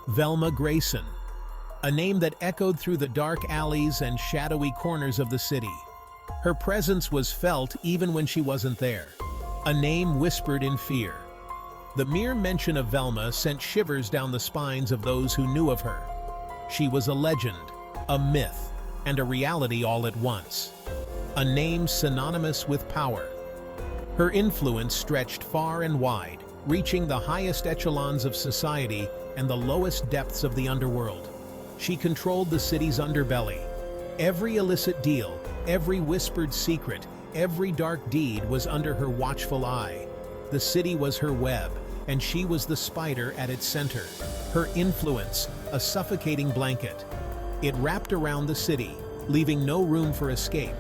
Velma Grayson, a name that echoed through the dark alleys and shadowy corners of the city. Her presence was felt even when she wasn't there, a name whispered in fear. The mere mention of Velma sent shivers down the spines of those who knew of her. She was a legend, a myth, and a reality all at once. A name synonymous with power. Her influence stretched far and wide, reaching the highest echelons of society and the lowest depths of the underworld. She controlled the city's underbelly. Every illicit deal, every whispered secret, every dark deed was under her watchful eye. The city was her web, and she was the spider at its center. Her influence, a suffocating blanket. It wrapped around the city, leaving no room for escape.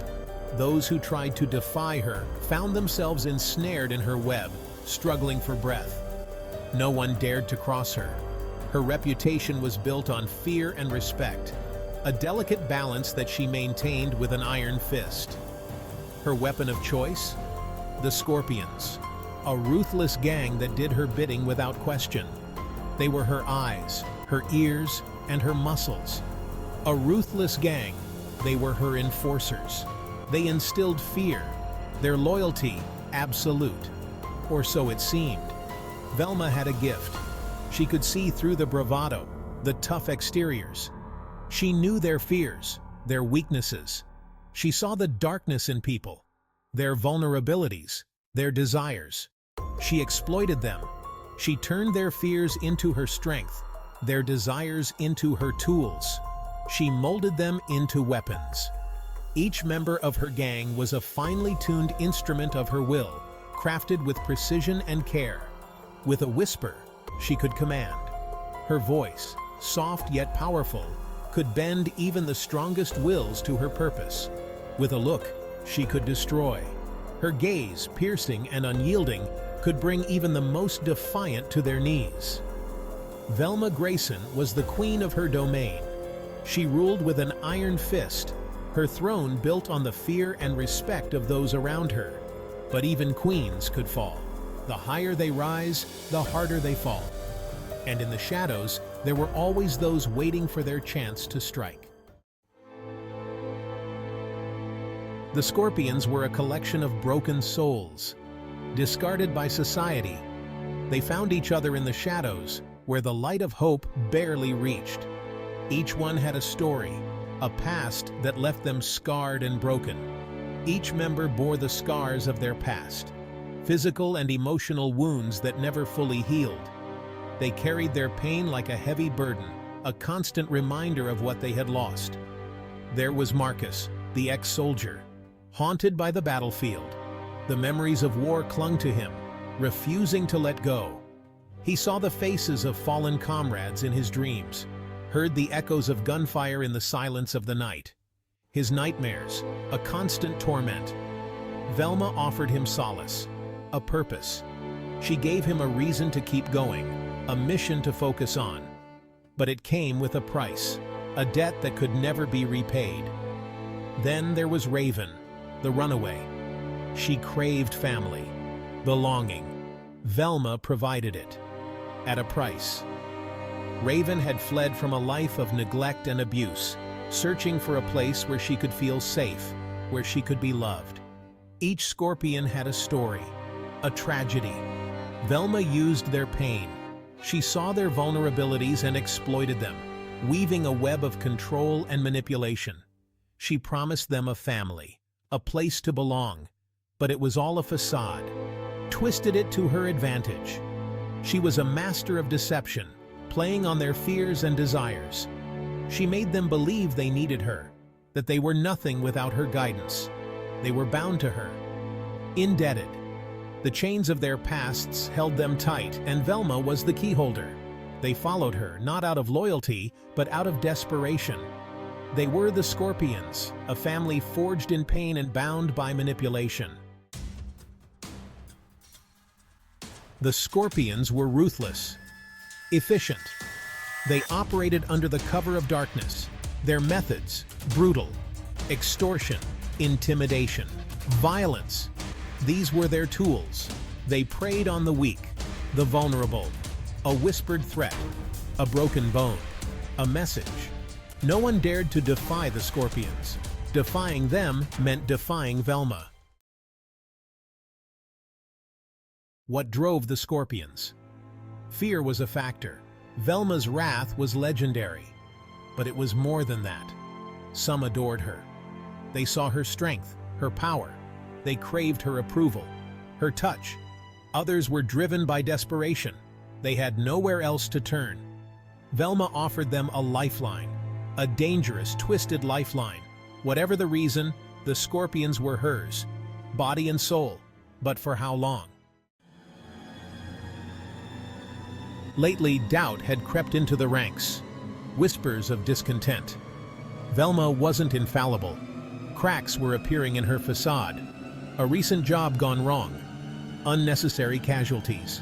Those who tried to defy her found themselves ensnared in her web, struggling for breath. No one dared to cross her. Her reputation was built on fear and respect, a delicate balance that she maintained with an iron fist. Her weapon of choice? The Scorpions, a ruthless gang that did her bidding without question. They were her eyes, her ears, and her muscles. A ruthless gang, they were her enforcers. They instilled fear, their loyalty absolute, or so it seemed. Velma had a gift. She could see through the bravado, the tough exteriors. She knew their fears, their weaknesses. She saw the darkness in people, their vulnerabilities, their desires. She exploited them. She turned their fears into her strength, their desires into her tools. She molded them into weapons. Each member of her gang was a finely tuned instrument of her will, crafted with precision and care. With a whisper, she could command. Her voice, soft yet powerful, could bend even the strongest wills to her purpose. With a look, she could destroy. Her gaze, piercing and unyielding, could bring even the most defiant to their knees. Velma Grayson was the queen of her domain. She ruled with an iron fist, her throne built on the fear and respect of those around her. But even queens could fall. The higher they rise, the harder they fall. And in the shadows, there were always those waiting for their chance to strike. The Scorpions were a collection of broken souls, discarded by society. They found each other in the shadows, where the light of hope barely reached. Each one had a story, a past that left them scarred and broken. Each member bore the scars of their past, physical and emotional wounds that never fully healed. They carried their pain like a heavy burden, a constant reminder of what they had lost. There was Marcus, the ex-soldier, haunted by the battlefield. The memories of war clung to him, refusing to let go. He saw the faces of fallen comrades in his dreams, heard the echoes of gunfire in the silence of the night. His nightmares, a constant torment. Velma offered him solace, a purpose. She gave him a reason to keep going, a mission to focus on. But it came with a price, a debt that could never be repaid. Then there was Raven, the runaway. She craved family, belonging. Velma provided it, at a price. Raven had fled from a life of neglect and abuse, searching for a place where she could feel safe, where she could be loved. Each Scorpion had a story, a tragedy. Velma used their pain. She saw their vulnerabilities and exploited them, weaving a web of control and manipulation. She promised them a family, a place to belong, but it was all a facade, twisted it to her advantage. She was a master of deception, playing on their fears and desires. She made them believe they needed her, that they were nothing without her guidance. They were bound to her, indebted. The chains of their pasts held them tight, and Velma was the keyholder. They followed her, not out of loyalty, but out of desperation. They were the Scorpions, a family forged in pain and bound by manipulation. The Scorpions were ruthless, efficient. They operated under the cover of darkness. Their methods, brutal. Extortion, intimidation, violence. These were their tools. They preyed on the weak, the vulnerable. A whispered threat, a broken bone, a message. No one dared to defy the Scorpions. Defying them meant defying Velma. What drove the Scorpions? Fear was a factor. Velma's wrath was legendary. But it was more than that. Some adored her. They saw her strength, her power. They craved her approval, her touch. Others were driven by desperation. They had nowhere else to turn. Velma offered them a lifeline, a dangerous, twisted lifeline. Whatever the reason, the Scorpions were hers, body and soul. But for how long? Lately, doubt had crept into the ranks. Whispers of discontent. Velma wasn't infallible. Cracks were appearing in her facade. A recent job gone wrong. Unnecessary casualties.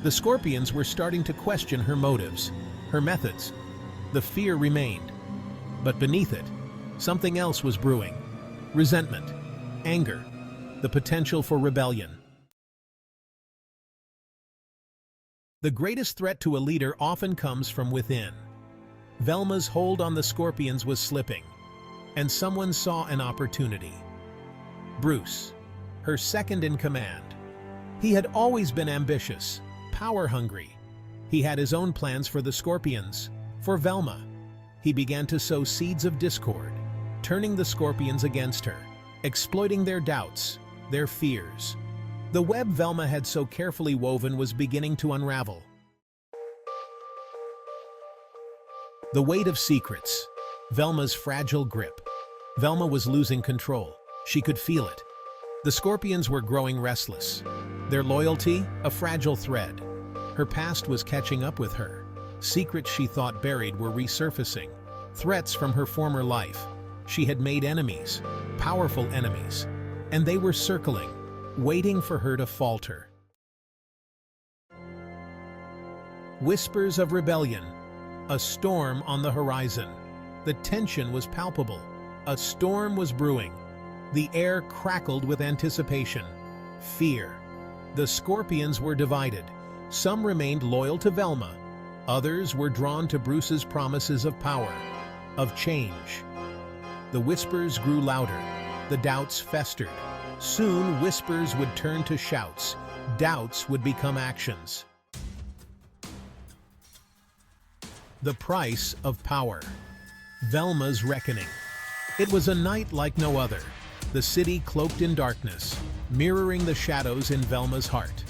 The Scorpions were starting to question her motives, her methods. The fear remained. But beneath it, something else was brewing. Resentment, anger, the potential for rebellion. The greatest threat to a leader often comes from within. Velma's hold on the Scorpions was slipping, and someone saw an opportunity. Bruce, her second in command. He had always been ambitious, power-hungry. He had his own plans for the Scorpions, for Velma. He began to sow seeds of discord, turning the Scorpions against her, exploiting their doubts, their fears. The web Velma had so carefully woven was beginning to unravel. The weight of secrets, Velma's fragile grip. Velma was losing control. She could feel it. The Scorpions were growing restless. Their loyalty, a fragile thread. Her past was catching up with her. Secrets she thought buried were resurfacing. Threats from her former life. She had made enemies, powerful enemies, and they were circling, waiting for her to falter. Whispers of rebellion. A storm on the horizon. The tension was palpable. A storm was brewing. The air crackled with anticipation. Fear. The Scorpions were divided. Some remained loyal to Velma. Others were drawn to Bruce's promises of power, of change. The whispers grew louder. The doubts festered. Soon, whispers would turn to shouts. Doubts would become actions. The price of power. Velma's reckoning. It was a night like no other. The city cloaked in darkness, mirroring the shadows in Velma's heart.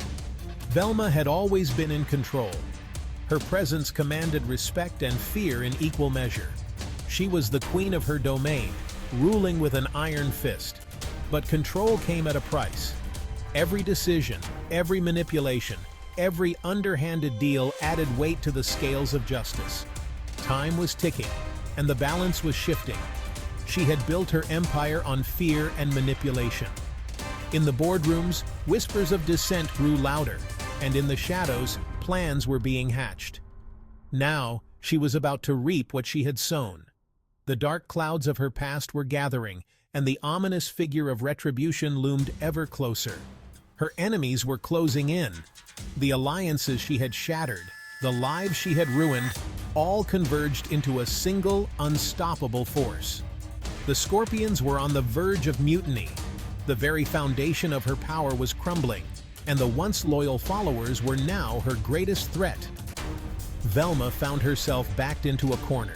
Velma had always been in control. Her presence commanded respect and fear in equal measure. She was the queen of her domain, ruling with an iron fist. But control came at a price. Every decision, every manipulation, every underhanded deal added weight to the scales of justice. Time was ticking, and the balance was shifting. She had built her empire on fear and manipulation. In the boardrooms, whispers of dissent grew louder, and in the shadows, plans were being hatched. Now, she was about to reap what she had sown. The dark clouds of her past were gathering, and the ominous figure of retribution loomed ever closer. Her enemies were closing in. The alliances she had shattered, the lives she had ruined, all converged into a single, unstoppable force. The Scorpions were on the verge of mutiny. The very foundation of her power was crumbling, and the once loyal followers were now her greatest threat. Velma found herself backed into a corner.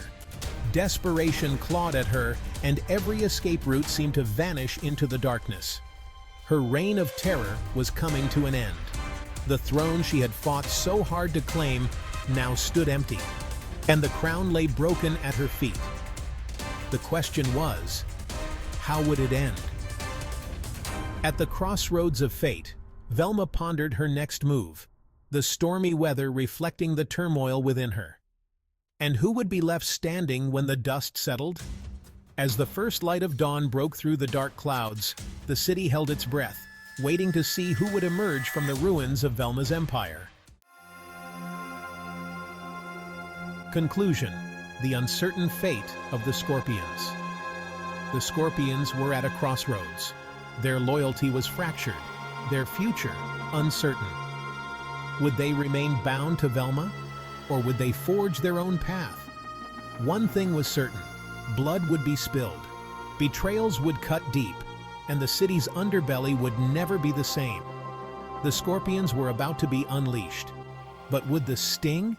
Desperation clawed at her, and every escape route seemed to vanish into the darkness. Her reign of terror was coming to an end. The throne she had fought so hard to claim now stood empty, and the crown lay broken at her feet. The question was, how would it end? At the crossroads of fate, Velma pondered her next move, the stormy weather reflecting the turmoil within her. And who would be left standing when the dust settled? As the first light of dawn broke through the dark clouds, the city held its breath, waiting to see who would emerge from the ruins of Velma's empire. Conclusion: the uncertain fate of the Scorpions. The Scorpions were at a crossroads. Their loyalty was fractured, their future uncertain. Would they remain bound to Velma, or would they forge their own path? One thing was certain: blood would be spilled, betrayals would cut deep, and the city's underbelly would never be the same. The scorpions were about to be unleashed. But would the sting